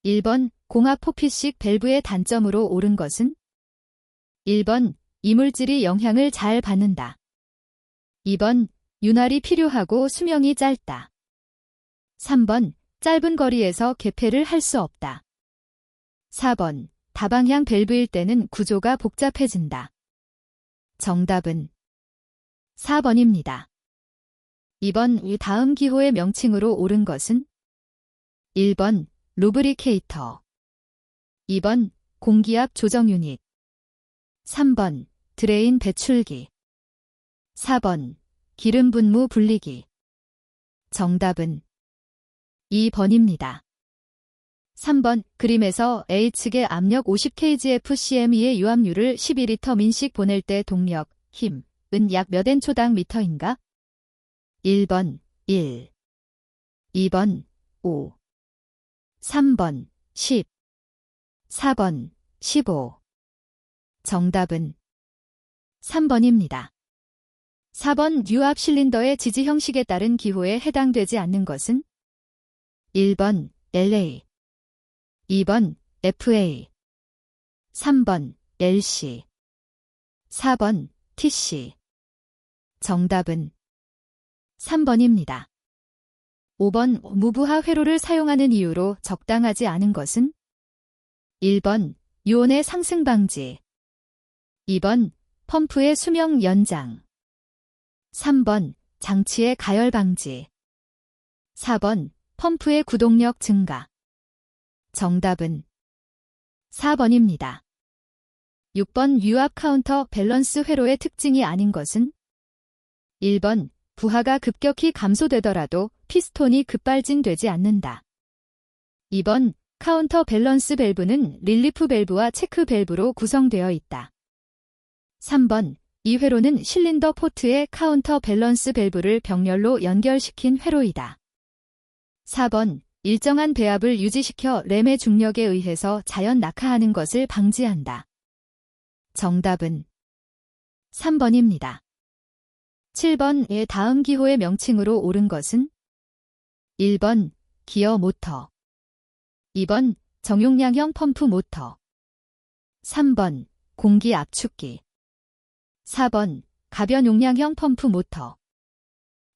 1번 공합 포핏식 밸브의 단점으로 옳은 것은? 1번 이물질이 영향을 잘 받는다. 2번 윤활이 필요하고 수명이 짧다. 3번 짧은 거리에서 개폐를 할 수 없다. 4번 다방향 밸브일 때는 구조가 복잡해진다. 정답은 4번입니다. 2번 이 다음 기호의 명칭으로 옳은 것은? 1번 루브리케이터, 2번 공기압 조정 유닛, 3번 드레인 배출기, 4번 기름 분무 분리기. 정답은 2번입니다. 3번 그림에서 A측의 압력 50kgfcm의 유압유를 12리터 민씩 보낼 때 동력, 힘은 약 몇 N초당 미터인가? 1번 1, 2번 5, 3번 10, 4번 15. 정답은 3번입니다. 4번 유압 실린더의 지지 형식에 따른 기호에 해당되지 않는 것은? 1번 LA, 2번 FA, 3번 LC, 4번 TC. 정답은 3번입니다. 5번 무부하 회로를 사용하는 이유로 적당하지 않은 것은? 1번 유온의 상승 방지, 2번 펌프의 수명 연장, 3번 장치의 가열 방지, 4번 펌프의 구동력 증가. 정답은 4번입니다. 6번 유압 카운터 밸런스 회로의 특징이 아닌 것은? 1번 부하가 급격히 감소되더라도 피스톤이 급발진되지 않는다. 2번 카운터 밸런스 밸브는 릴리프 밸브와 체크 밸브로 구성되어 있다. 3번 이 회로는 실린더 포트의 카운터 밸런스 밸브를 병렬로 연결시킨 회로이다. 4번 일정한 배압을 유지시켜 램의 중력에 의해서 자연 낙하하는 것을 방지한다. 정답은 3번입니다. 7번의 다음 기호의 명칭으로 옳은 것은? 1번 기어 모터, 2번 정용량형 펌프 모터, 3번 공기 압축기, 4번 가변 용량형 펌프 모터.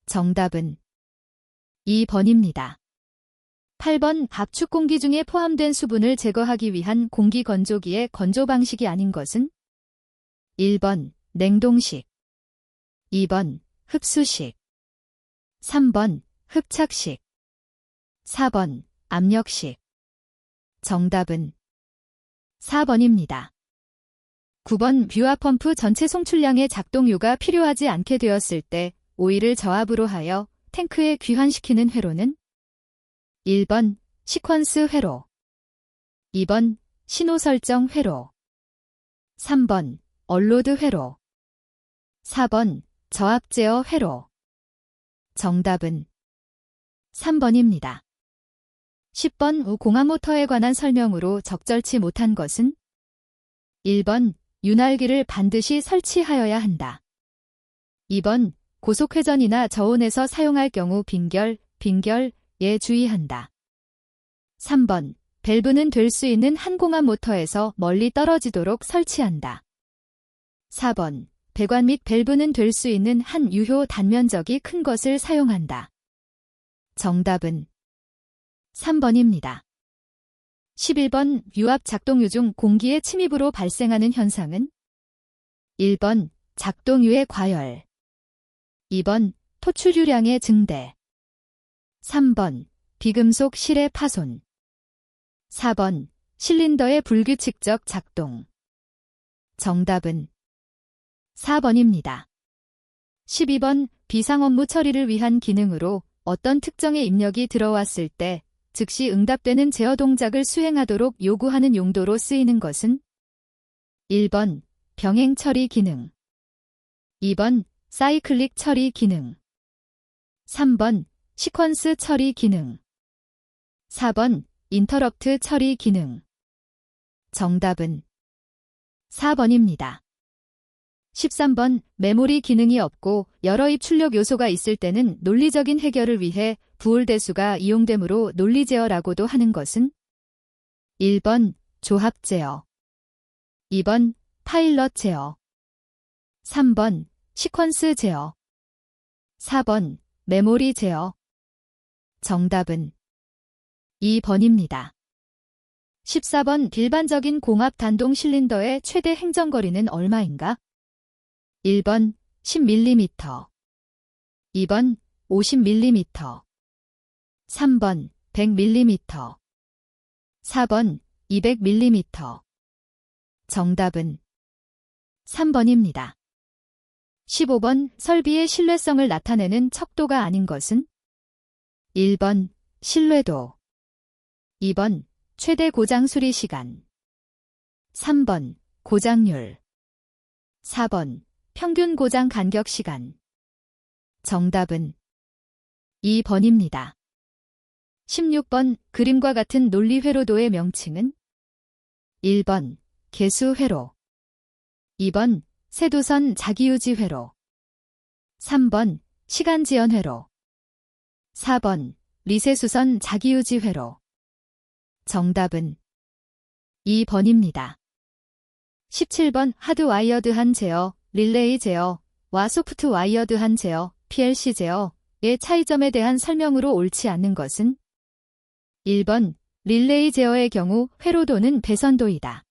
정답은 2번입니다. 8번 압축 공기 중에 포함된 수분을 제거하기 위한 공기 건조기의 건조 방식이 아닌 것은? 1번 냉동식, 2번 흡수식, 3번 흡착식, 4번 압력식. 정답은 4번입니다. 9번 뷰아 펌프 전체 송출량의 작동유가 필요하지 않게 되었을 때 오일을 저압으로 하여 탱크에 귀환시키는 회로는? 1번 시퀀스 회로, 2번 신호 설정 회로, 3번 얼로드 회로, 4번 저압 제어 회로. 정답은 3번입니다. 10번 공항 모터에 관한 설명으로 적절치 못한 것은? 1번 윤활기를 반드시 설치하여야 한다. 2번 고속회전이나 저온에서 사용할 경우 빈결에 주의한다. 3번 밸브는 될 수 있는 한 공합 모터에서 멀리 떨어지도록 설치한다. 4번 배관 및 밸브는 될 수 있는 한 유효 단면적이 큰 것을 사용한다. 정답은 3번입니다. 11번 유압 작동유 중 공기의 침입으로 발생하는 현상은? 1번 작동유의 과열, 2번 토출유량의 증대, 3번 비금속 실의 파손, 4번 실린더의 불규칙적 작동. 정답은 4번입니다. 12번 비상 업무 처리를 위한 기능으로 어떤 특정의 입력이 들어왔을 때 즉시 응답되는 제어 동작을 수행하도록 요구하는 용도로 쓰이는 것은? 1번 병행 처리 기능, 2번 사이클릭 처리 기능, 3번 시퀀스 처리 기능, 4번 인터럽트 처리 기능. 정답은 4번입니다. 13번 메모리 기능이 없고 여러 입출력 요소가 있을 때는 논리적인 해결을 위해 부홀대수가 이용되므로 논리 제어라고도 하는 것은? 1번 조합 제어, 2번 파일럿 제어, 3번 시퀀스 제어, 4번 메모리 제어. 정답은 2번입니다. 14번 일반적인 공합 단동 실린더의 최대 행정거리는 얼마인가? 1번 10mm, 2번 50mm, 3번 100mm, 4번 200mm. 정답은 3번입니다. 15번 설비의 신뢰성을 나타내는 척도가 아닌 것은? 1번 신뢰도, 2번 최대 고장 수리 시간, 3번 고장률, 4번 평균 고장 간격 시간. 정답은 2번입니다. 16번 그림과 같은 논리 회로도의 명칭은? 1번 개수 회로, 2번 세도선 자기유지 회로, 3번 시간 지연 회로, 4번 리세수선 자기유지 회로. 정답은 2번입니다. 17번 하드와이어드한 제어, 릴레이 제어와 소프트와이어드한 제어, PLC 제어의 차이점에 대한 설명으로 옳지 않는 것은? 1번 릴레이 제어의 경우 회로도는 배선도이다.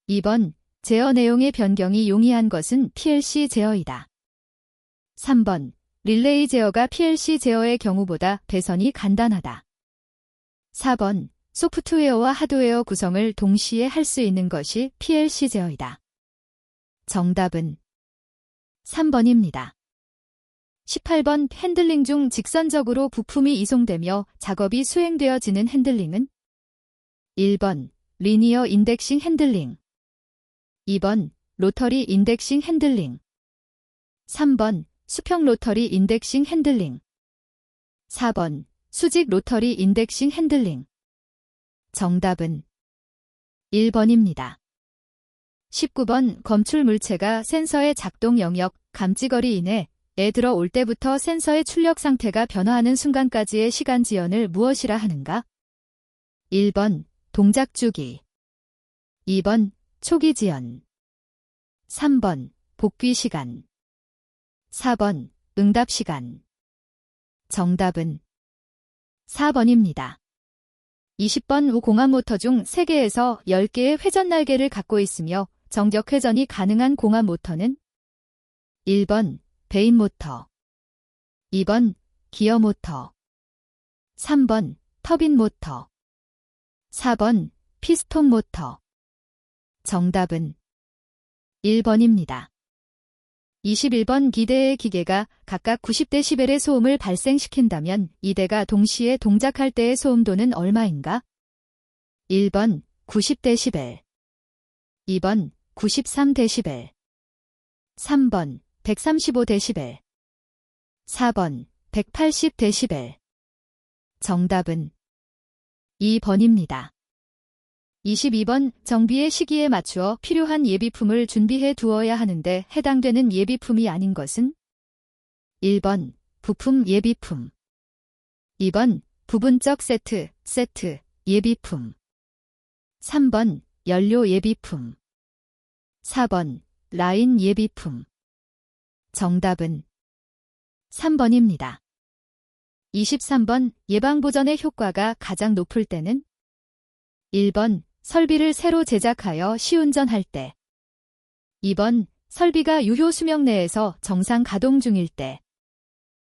2번 제어 내용의 변경이 용이한 것은 PLC 제어이다. 3번 릴레이 제어가 PLC 제어의 경우보다 배선이 간단하다. 4번 소프트웨어와 하드웨어 구성을 동시에 할 수 있는 것이 PLC 제어이다. 정답은 3번입니다. 18번 핸들링 중 직선적으로 부품이 이송되며 작업이 수행되어지는 핸들링은? 1번 리니어 인덱싱 핸들링, 2번 로터리 인덱싱 핸들링, 3번 수평 로터리 인덱싱 핸들링, 4번 수직 로터리 인덱싱 핸들링. 정답은 1번입니다. 19번 검출 물체가 센서의 작동 영역, 감지거리 이내에 들어올 때부터 센서의 출력 상태가 변화하는 순간까지의 시간 지연을 무엇이라 하는가? 1번 동작 주기, 2번 초기 지연, 3번 복귀 시간, 4번 응답 시간. 정답은 4번입니다. 20번 우공합 모터 중 3개에서 10개의 회전 날개를 갖고 있으며 정적 회전이 가능한 공합 모터는? 1번 베인 모터, 2번 기어 모터, 3번 터빈 모터, 4번 피스톤 모터. 정답은 1번입니다. 21번 기대의 기계가 각각 90dB의 소음을 발생시킨다면 이 대가 동시에 동작할 때의 소음도는 얼마인가? 1번 90dB, 2번 93dB, 3번 135dB, 4번 180dB. 정답은 2번입니다. 22번 정비의 시기에 맞추어 필요한 예비품을 준비해 두어야 하는데 해당되는 예비품이 아닌 것은? 1번 부품 예비품, 2번 부분적 세트 예비품, 3번 연료 예비품, 4번 라인 예비품. 정답은 3번입니다. 23번 예방보전의 효과가 가장 높을 때는? 1번 설비를 새로 제작하여 시운전할 때, 2번 설비가 유효 수명 내에서 정상 가동 중일 때,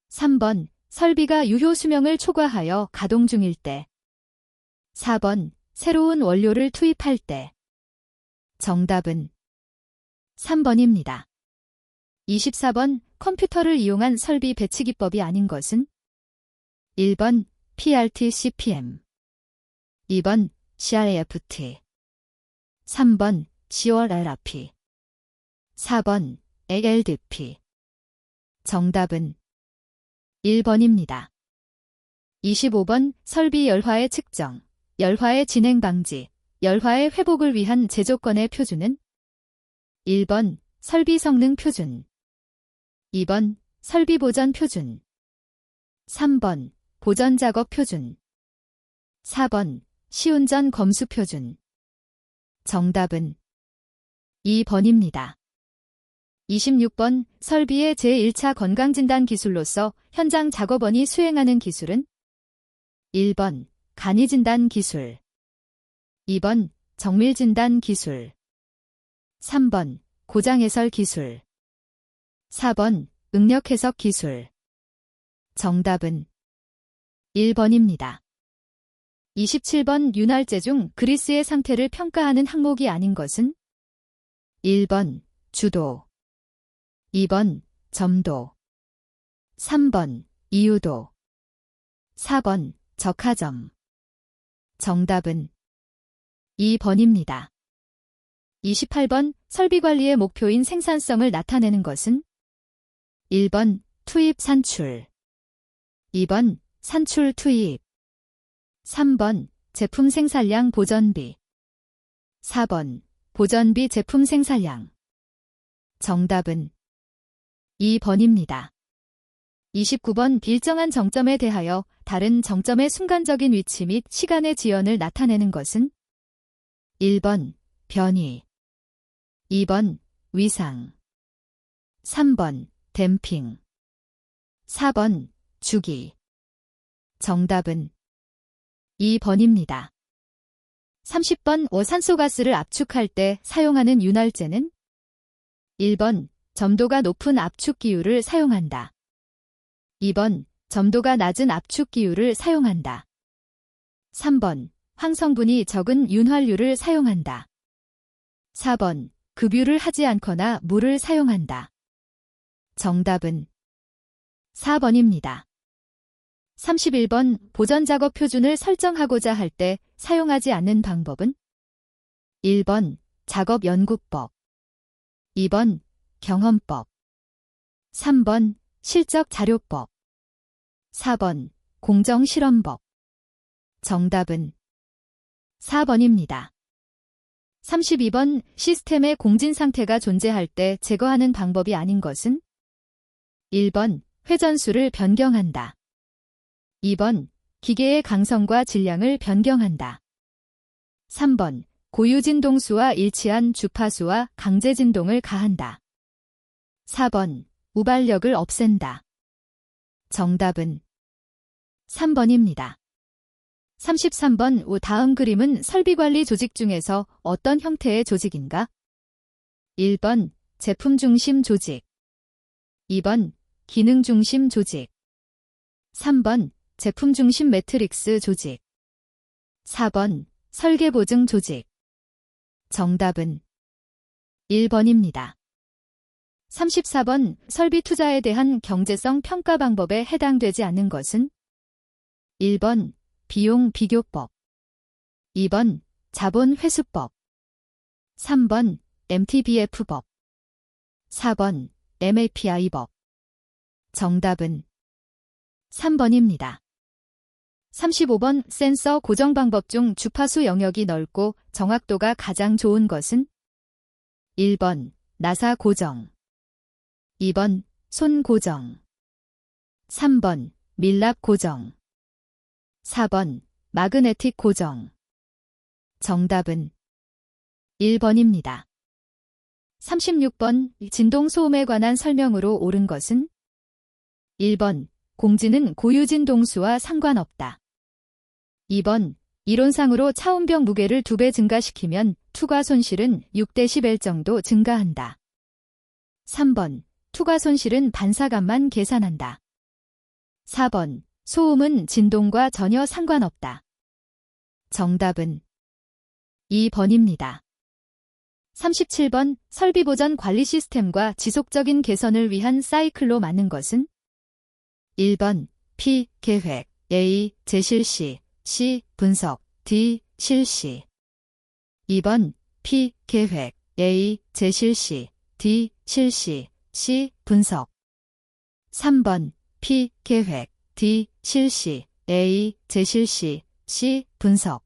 3번 설비가 유효 수명을 초과하여 가동 중일 때, 4번 새로운 원료를 투입할 때. 정답은 3번입니다. 24번 컴퓨터를 이용한 설비 배치 기법이 아닌 것은? 1번 PRT-CPM, 2번 CRAFT, 3번 GORRP, 4번 ALDP. 정답은 1번입니다. 25번 설비 열화의 측정, 열화의 진행 방지, 열화의 회복을 위한 제조건의 표준은? 1번 설비 성능 표준, 2번 설비 보전 표준, 3번 보전 작업 표준, 4번 시운전 검수표준. 정답은 2번입니다. 26번 설비의 제1차 건강진단 기술로서 현장 작업원이 수행하는 기술은 1번 간이진단 기술, 2번 정밀진단 기술, 3번 고장해설 기술, 4번 응력해석 기술. 정답은 1번입니다. 27번 윤활제 중 그리스의 상태를 평가하는 항목이 아닌 것은 1번 주도, 2번 점도, 3번 이유도, 4번 적하점. 정답은 2번입니다. 28번 설비관리의 목표인 생산성을 나타내는 것은 1번 투입 산출, 2번 산출 투입, 3번 제품 생산량 보전비, 4번 보전비 제품 생산량. 정답은 2번입니다. 29번 일정한 정점에 대하여 다른 정점의 순간적인 위치 및 시간의 지연을 나타내는 것은 1번 변이, 2번 위상, 3번 댐핑, 4번 주기. 정답은 2번입니다. 30번 산소가스를 압축할 때 사용하는 윤활제는 1번 점도가 높은 압축기유를 사용한다. 2번 점도가 낮은 압축기유를 사용한다. 3번 황성분이 적은 윤활유를 사용한다. 4번 급유를 하지 않거나 물을 사용한다. 정답은 4번입니다. 31번 보전작업 표준을 설정하고자 할 때 사용하지 않는 방법은 1번 작업연구법, 2번 경험법, 3번 실적자료법, 4번 공정실험법. 정답은 4번입니다. 32번 시스템의 공진상태가 존재할 때 제거하는 방법이 아닌 것은 1번 회전수를 변경한다. 2번 기계의 강성과 질량을 변경한다. 3번 고유진동수와 일치한 주파수와 강제진동을 가한다. 4번 우발력을 없앤다. 정답은 3번입니다. 33번 다음 그림은 설비관리 조직 중에서 어떤 형태의 조직인가? 1번 제품 중심 조직, 2번 기능 중심 조직, 3번 제품 중심 매트릭스 조직, 4번 설계 보증 조직. 정답은 1번입니다. 34번 설비 투자에 대한 경제성 평가 방법에 해당되지 않는 것은 1번 비용 비교법, 2번 자본 회수법, 3번 MTBF법, 4번 MAPI법. 정답은 3번입니다. 35번 센서 고정 방법 중 주파수 영역이 넓고 정확도가 가장 좋은 것은 1번 나사 고정, 2번 손 고정, 3번 밀랍 고정, 4번 마그네틱 고정. 정답은 1번입니다. 36번 진동 소음에 관한 설명으로 옳은 것은 1번 공진은 고유진동수와 상관없다. 2번 이론상으로 차음벽 무게를 2배 증가시키면 투과 손실은 6dB 정도 증가한다. 3번 투과 손실은 반사값만 계산한다. 4번 소음은 진동과 전혀 상관없다. 정답은 2번입니다. 37번 설비보전 관리 시스템과 지속적인 개선을 위한 사이클로 맞는 것은 1번 P. 계획, A. 재실시, C. 분석, D. 실시. 2번 P. 계획, A. 재실시, D. 실시, C. 분석. 3번 P. 계획, D. 실시, A. 재실시, C. 분석.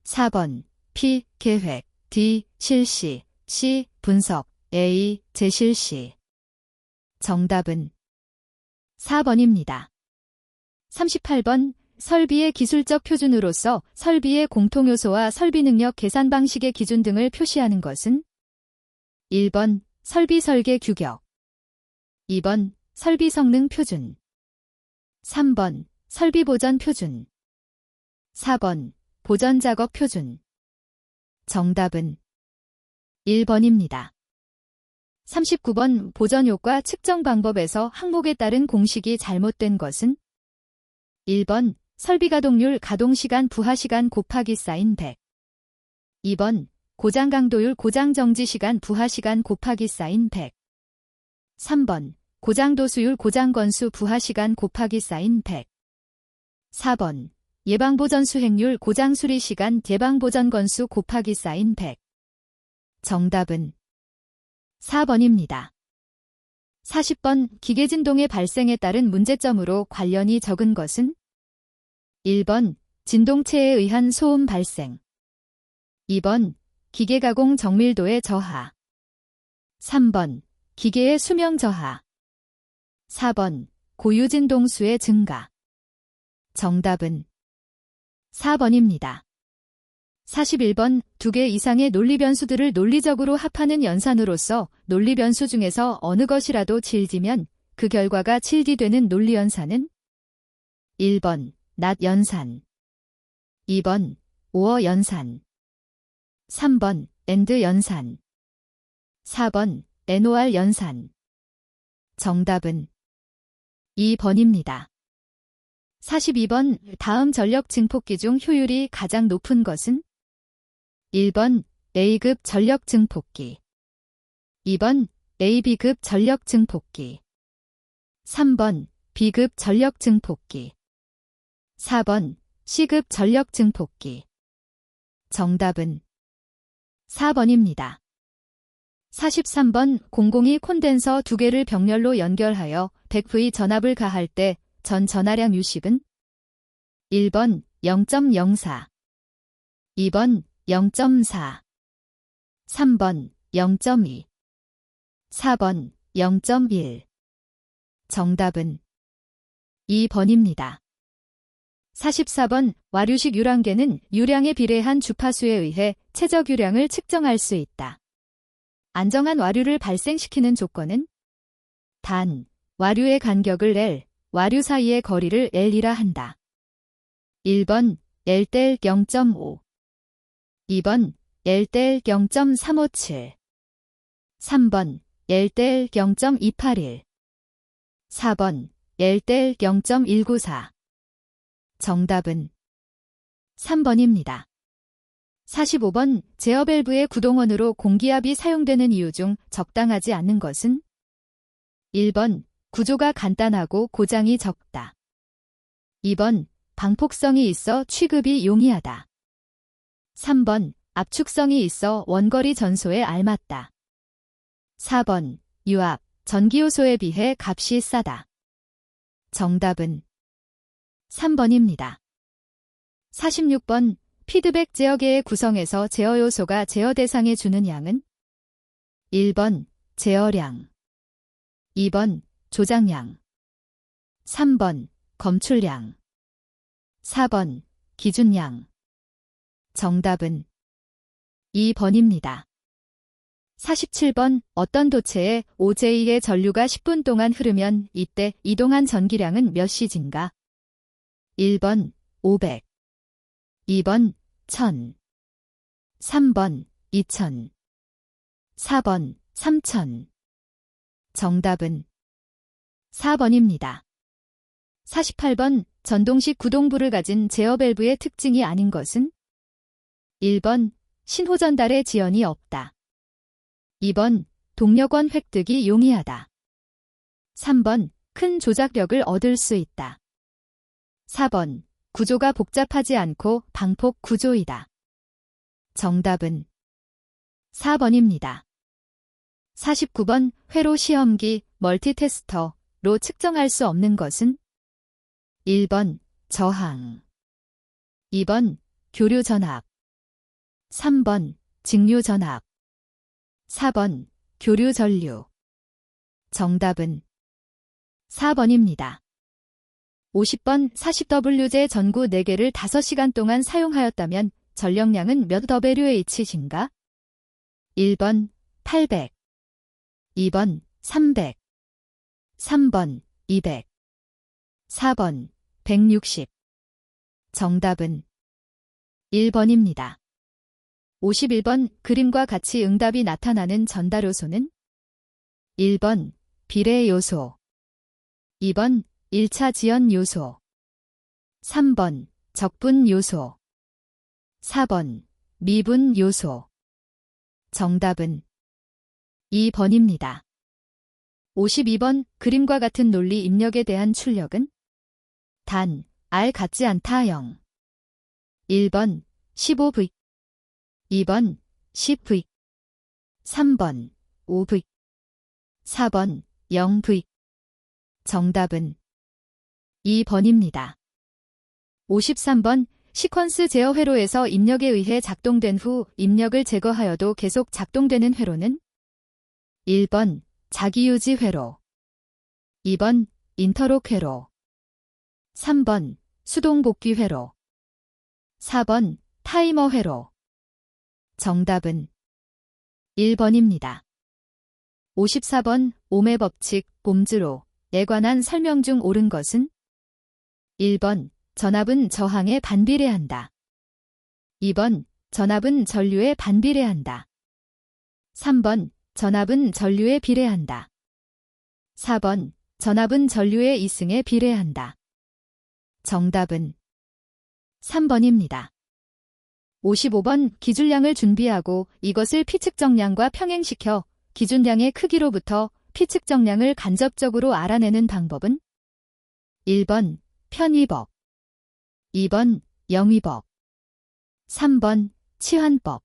4번 P. 계획, D. 실시, C. 분석, A. 재실시. 정답은 4번입니다. 38번 설비의 기술적 표준으로서 설비의 공통요소와 설비 능력 계산 방식의 기준 등을 표시하는 것은 1번 설비 설계 규격, 2번 설비 성능 표준, 3번 설비 보전 표준, 4번 보전 작업 표준. 정답은 1번입니다. 39번 보전 효과 측정 방법에서 항목에 따른 공식이 잘못된 것은 1번 설비 가동률 가동시간 부하시간 곱하기 사인 100, 2번 고장 강도율 고장 정지시간 부하시간 곱하기 사인 100, 3번 고장 도수율 고장 건수 부하시간 곱하기 사인 100, 4번 예방보전 수행률 고장 수리시간 예방보전 건수 곱하기 사인 100. 정답은 4번입니다. 40번 기계진동의 발생에 따른 문제점으로 관련이 적은 것은 1번 진동체에 의한 소음 발생, 2번 기계 가공 정밀도의 저하, 3번 기계의 수명 저하, 4번 고유진동수의 증가. 정답은 4번입니다. 41번 2개 이상의 논리변수들을 논리적으로 합하는 연산으로서 논리변수 중에서 어느 것이라도 질지면 그 결과가 질기되는 논리연산은 1번 낫 연산, 2번 오어 연산, 3번 엔드 연산, 4번 NOR 연산. 정답은 2번입니다. 42번 다음 전력 증폭기 중 효율이 가장 높은 것은 1번 A급 전력 증폭기, 2번 AB급 전력 증폭기, 3번 B급 전력 증폭기, 4번 C급 전력 증폭기. 정답은 4번입니다. 43번 공공이 콘덴서 2개를 병렬로 연결하여 100V 전압을 가할 때 전 전하량 유식은 1번 0.04, 2번 0.4, 3번 0.2, 4번 0.1. 정답은 2번입니다. 44번 와류식 유량계는 유량에 비례한 주파수에 의해 최적 유량을 측정할 수 있다. 안정한 와류를 발생시키는 조건은 단, 와류의 간격을 L, 와류 사이의 거리를 L이라 한다. 1번 LΔ 0.5, 2번 LΔ 0.357, 3번 LΔ 0.281, 4번 LΔ 0.194. 정답은 3번입니다. 45번 제어 밸브의 구동원으로 공기압이 사용되는 이유 중 적당하지 않은 것은 1번 구조가 간단하고 고장이 적다. 2번 방폭성이 있어 취급이 용이하다. 3번 압축성이 있어 원거리 전소에 알맞다. 4번 유압, 전기요소에 비해 값이 싸다. 정답은 3번입니다. 46번 피드백 제어계의 구성에서 제어 요소가 제어 대상에 주는 양은 1번 제어량, 2번 조작량, 3번 검출량, 4번 기준량. 정답은 2번입니다. 47번 어떤 도체에 OJ의 전류가 10분 동안 흐르면 이때 이동한 전기량은 몇 시진가? 1번 500, 2번 1000, 3번 2000, 4번 3000. 정답은 4번입니다. 48번 전동식 구동부를 가진 제어 밸브의 특징이 아닌 것은 1번 신호 전달에 지연이 없다. 2번 동력원 획득이 용이하다. 3번 큰 조작력을 얻을 수 있다. 4번 구조가 복잡하지 않고 방폭 구조이다. 정답은 4번입니다. 49번 회로 시험기 멀티테스터로 측정할 수 없는 것은 1번 저항, 2번 교류 전압, 3번 직류 전압, 4번 교류 전류. 정답은 4번입니다. 50번 40W제 전구 4개를 5시간 동안 사용하였다면 전력량은 몇 WH인가? 1번 800, 2번 300, 3번 200, 4번 160. 정답은 1번입니다. 51번 그림과 같이 응답이 나타나는 전달 요소는 1번 비례 요소, 2번 1차 지연 요소, 3번 적분 요소, 4번 미분 요소. 정답은 2번입니다. 52번 그림과 같은 논리 입력에 대한 출력은 단, R 같지 않다 0. 1번 15V, 2번 10V, 3번 5V, 4번 0V. 정답은 2번입니다. 53번 시퀀스 제어 회로에서 입력에 의해 작동된 후 입력을 제거하여도 계속 작동되는 회로는 1번 자기유지 회로, 2번 인터록 회로, 3번 수동 복귀 회로, 4번 타이머 회로. 정답은 1번입니다. 54번 옴의 법칙, 봄즈로에 관한 설명 중 옳은 것은 1번 전압은 저항에 반비례한다. 2번 전압은 전류에 반비례한다. 3번 전압은 전류에 비례한다. 4번 전압은 전류의 이승에 비례한다. 정답은 3번입니다. 55번 기준량을 준비하고 이것을 피측정량과 평행시켜 기준량의 크기로부터 피측정량을 간접적으로 알아내는 방법은 1번 편의법, 2번 영위법, 3번 치환법,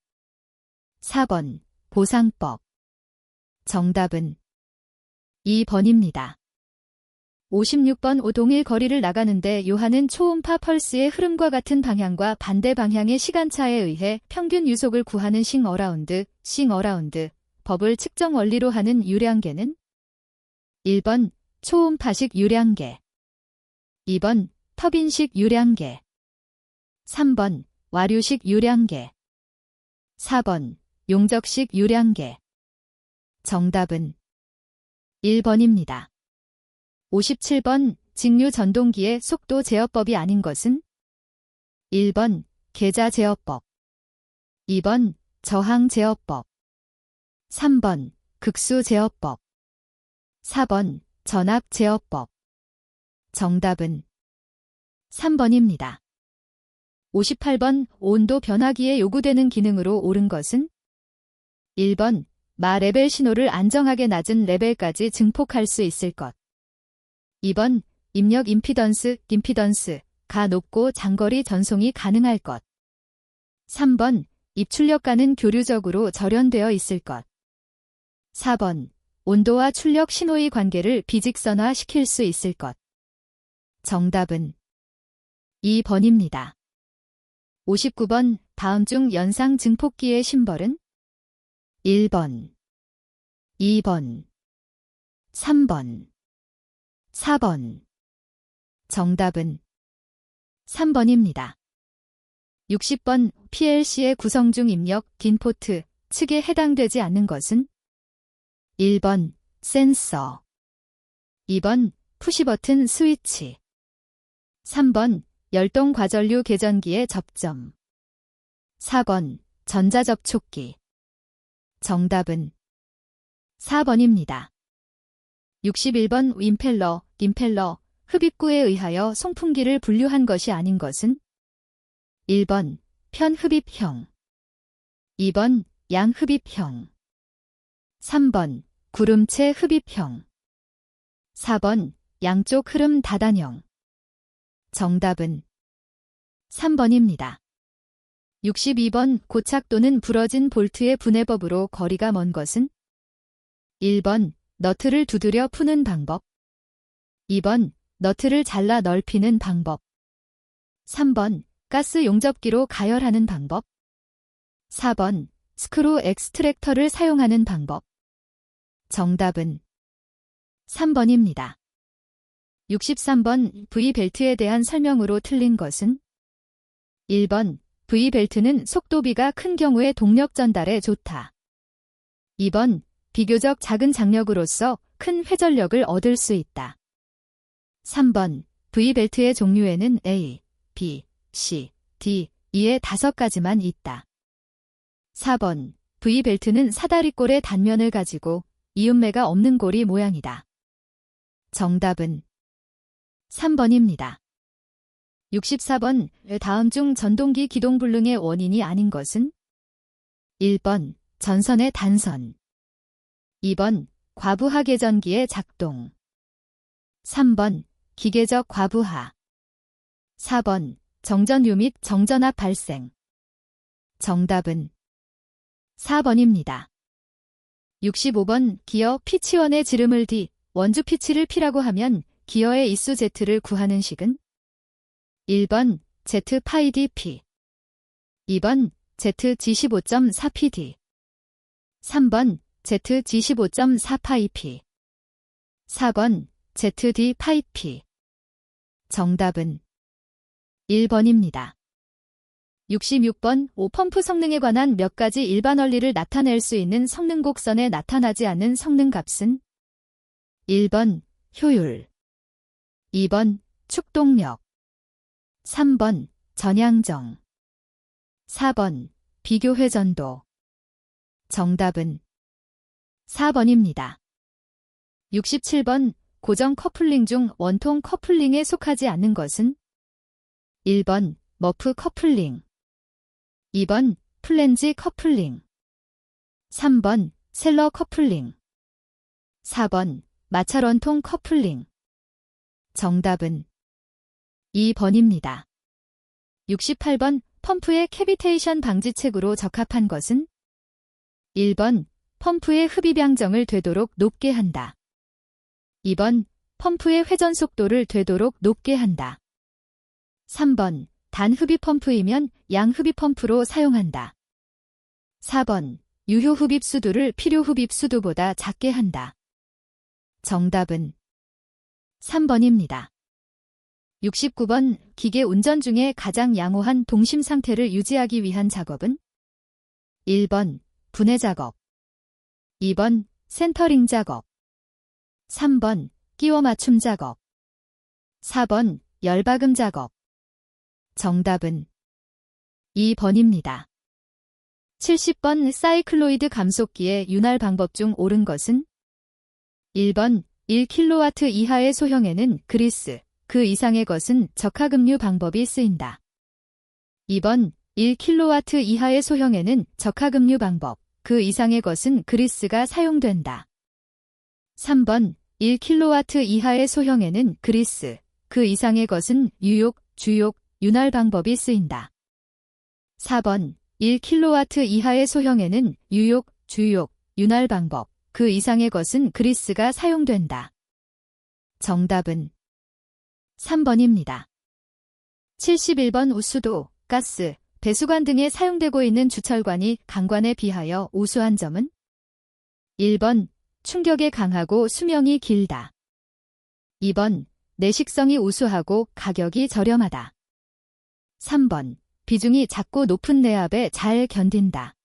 4번 보상법. 정답은 2번입니다. 56번 오동일 거리를 나가는데 요하는 초음파 펄스의 흐름과 같은 방향과 반대 방향의 시간차에 의해 평균 유속을 구하는 싱어라운드 법을 측정 원리로 하는 유량계는 1번 초음파식 유량계, 2번 터빈식 유량계, 3번 와류식 유량계, 4번 용적식 유량계. 정답은 1번입니다. 57번 직류 전동기의 속도 제어법이 아닌 것은 1번 계자 제어법, 2번 저항 제어법, 3번 극수 제어법, 4번 전압 제어법. 정답은 3번입니다. 58번 온도 변화기에 요구되는 기능으로 옳은 것은 1번 마 레벨 신호를 안정하게 낮은 레벨까지 증폭할 수 있을 것, 2번 입력 임피던스가 높고 장거리 전송이 가능할 것, 3번 입출력가는 교류적으로 절연되어 있을 것, 4번 온도와 출력 신호의 관계를 비직선화시킬 수 있을 것. 정답은 2번입니다. 59번 다음 중 연상 증폭기의 심벌은 1번, 2번, 3번, 4번. 정답은 3번입니다. 60번 PLC의 구성 중 입력 인포트 측에 해당되지 않는 것은 1번 센서, 2번 푸시버튼 스위치, 3번 열동 과전류 계전기의 접점, 4번 전자접촉기. 정답은 4번입니다. 61번 임펠러, 흡입구에 의하여 송풍기를 분류한 것이 아닌 것은 1번 편흡입형, 2번 양흡입형, 3번 구름체 흡입형, 4번 양쪽 흐름 다단형. 정답은 3번입니다. 62번 고착 또는 부러진 볼트의 분해법으로 거리가 먼 것은 1번 너트를 두드려 푸는 방법, 2번 너트를 잘라 넓히는 방법, 3번 가스 용접기로 가열하는 방법, 4번 스크루 엑스트랙터를 사용하는 방법. 정답은 3번입니다. 63번 V벨트에 대한 설명으로 틀린 것은? 1번 V벨트는 속도비가 큰 경우에 동력 전달에 좋다. 2번 비교적 작은 장력으로서 큰 회전력을 얻을 수 있다. 3번 V벨트의 종류에는 A, B, C, D, E의 5가지만 있다. 4번 V벨트는 사다리꼴의 단면을 가지고 이음매가 없는 고리 모양이다. 정답은 3번입니다. 64번 다음 중 전동기 기동불능의 원인이 아닌 것은? 1번 전선의 단선, 2번 과부하 계전기의 작동, 3번 기계적 과부하, 4번 정전유 및 정전압 발생. 정답은 4번입니다. 65번 기어 P1의 지름을 D, 원주 P7을 P라고 하면 기어의 이수 Z를 구하는 식은? 1번 Z 파이 D P, 2번 Z G15.4 PD, 3번 Z G15.4 파이 P, 4번 Z D 파이 P. 정답은 1번입니다. 66번 오펌프 성능에 관한 몇 가지 일반 원리를 나타낼 수 있는 성능 곡선에 나타나지 않는 성능값은? 1번 효율, 2번 축동력, 3번 전향정, 4번 비교 회전도. 정답은 4번입니다. 67번 고정 커플링 중 원통 커플링에 속하지 않는 것은? 1번 머프 커플링, 2번 플랜지 커플링, 3번 셀러 커플링, 4번 마찰원통 커플링. 정답은 2번입니다. 68번 펌프의 캐비테이션 방지책으로 적합한 것은? 1번 펌프의 흡입양정을 되도록 높게 한다. 2번 펌프의 회전 속도를 되도록 높게 한다. 3번 단흡입 펌프이면 양흡입 펌프로 사용한다. 4번 유효 흡입 수두를 필요 흡입 수두보다 작게 한다. 정답은 3번입니다. 69번 기계 운전 중에 가장 양호한 동심 상태를 유지하기 위한 작업은? 1번 분해 작업, 2번 센터링 작업, 3번 끼워 맞춤 작업, 4번 열박음 작업. 정답은 2번입니다. 70번 사이클로이드 감속기의 윤활 방법 중 옳은 것은? 1번 1kW 이하의 소형에는 그리스, 그 이상의 것은 적하급류 방법이 쓰인다. 2번 1kW 이하의 소형에는 적하급류 방법, 그 이상의 것은 그리스가 사용된다. 3번 1kW 이하의 소형에는 그리스, 그 이상의 것은 유욕, 주욕, 윤활 방법이 쓰인다. 4번 1kW 이하의 소형에는 유욕, 주욕, 윤활 방법, 그 이상의 것은 그리스가 사용된다. 정답은 3번입니다. 71번 우수도, 가스, 배수관 등에 사용되고 있는 주철관이 강관에 비하여 우수한 점은? 1번 충격에 강하고 수명이 길다. 2번 내식성이 우수하고 가격이 저렴하다. 3번 비중이 작고 높은 내압에 잘 견딘다.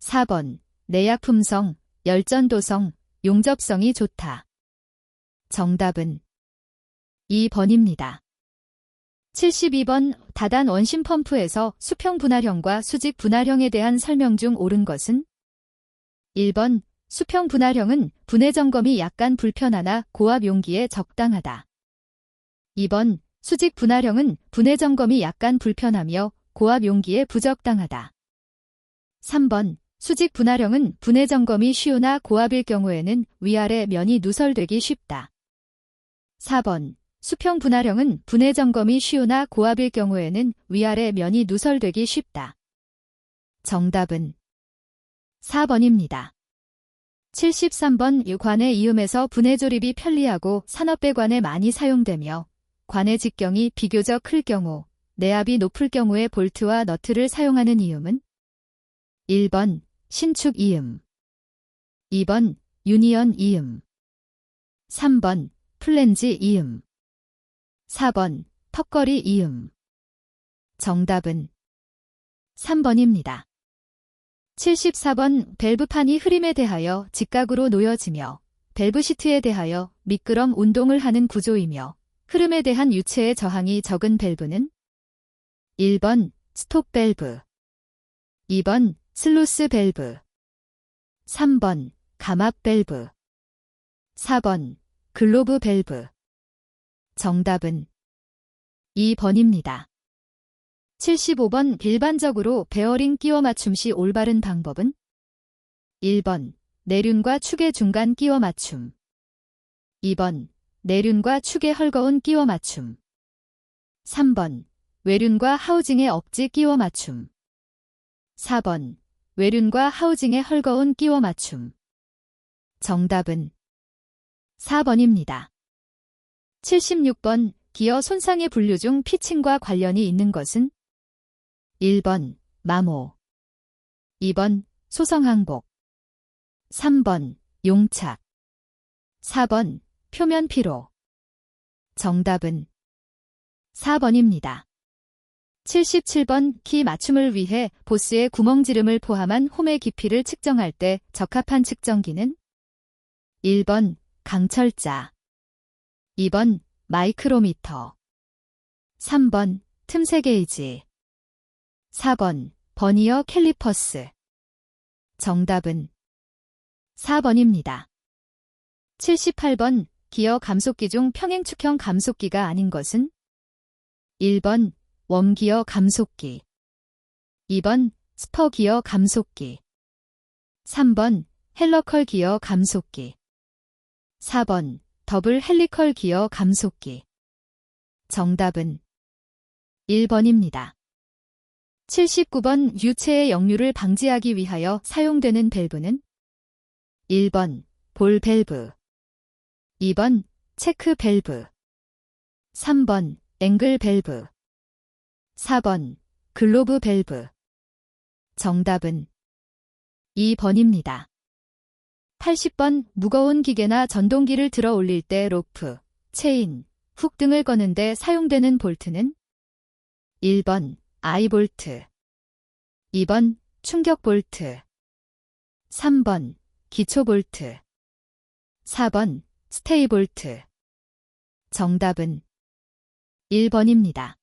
4번 내약품성, 열전도성, 용접성이 좋다. 정답은 2번입니다. 72번 다단 원심 펌프에서 수평 분할형과 수직 분할형에 대한 설명 중 옳은 것은? 1번 수평 분할형은 분해 점검이 약간 불편하나 고압 용기에 적당하다. 2번 수직 분할형은 분해 점검이 약간 불편하며 고압 용기에 부적당하다. 3번 수직 분할형은 분해 점검이 쉬우나 고압일 경우에는 위아래 면이 누설되기 쉽다. 4번 수평 분할형은 분해 점검이 쉬우나 고압일 경우에는 위아래 면이 누설되기 쉽다. 정답은 4번입니다. 73번 관의 이음에서 분해 조립이 편리하고 산업배관에 많이 사용되며 관의 직경이 비교적 클 경우, 내압이 높을 경우에 볼트와 너트를 사용하는 이음은? 1번 신축 이음, 2번 유니언 이음, 3번 플랜지 이음. 4번 턱걸이 이음. 정답은 3번입니다. 74번 밸브판이 흐림에 대하여 직각으로 놓여지며 밸브 시트에 대하여 미끄럼 운동을 하는 구조이며 흐름에 대한 유체의 저항이 적은 밸브는 1번 스톱 밸브, 2번 슬루스 밸브, 3번 감압 밸브, 4번 글로브 밸브. 정답은 2번입니다. 75번 일반적으로 베어링 끼워 맞춤 시 올바른 방법은 1번 내륜과 축의 중간 끼워 맞춤, 2번 내륜과 축의 헐거운 끼워 맞춤, 3번 외륜과 하우징의 억지 끼워 맞춤, 4번 외륜과 하우징의 헐거운 끼워 맞춤. 정답은 4번입니다. 76번 기어 손상의 분류 중 피칭과 관련이 있는 것은 1번 마모, 2번 소성항복, 3번 용착, 4번 표면 피로. 정답은 4번입니다. 77번 키 맞춤을 위해 보스의 구멍지름을 포함한 홈의 깊이를 측정할 때 적합한 측정기는 1번 강철자, 2번 마이크로미터, 3번 틈새 게이지, 4번 버니어 캘리퍼스. 정답은 4번입니다. 78번 기어 감속기 중 평행축형 감속기가 아닌 것은 1번 웜기어 감속기, 2번 스퍼기어 감속기, 3번 헬러컬 기어 감속기, 4번 더블 헬리컬 기어 감속기. 정답은 1번입니다. 79번 유체의 역류를 방지하기 위하여 사용되는 밸브는 1번 볼 밸브, 2번 체크 밸브, 3번 앵글 밸브, 4번 글로브 밸브. 정답은 2번입니다. 80번 무거운 기계나 전동기를 들어 올릴 때 로프, 체인, 훅 등을 거는데 사용되는 볼트는 1번 아이볼트, 2번 충격 볼트, 3번 기초 볼트, 4번 스테이 볼트. 정답은 1번입니다.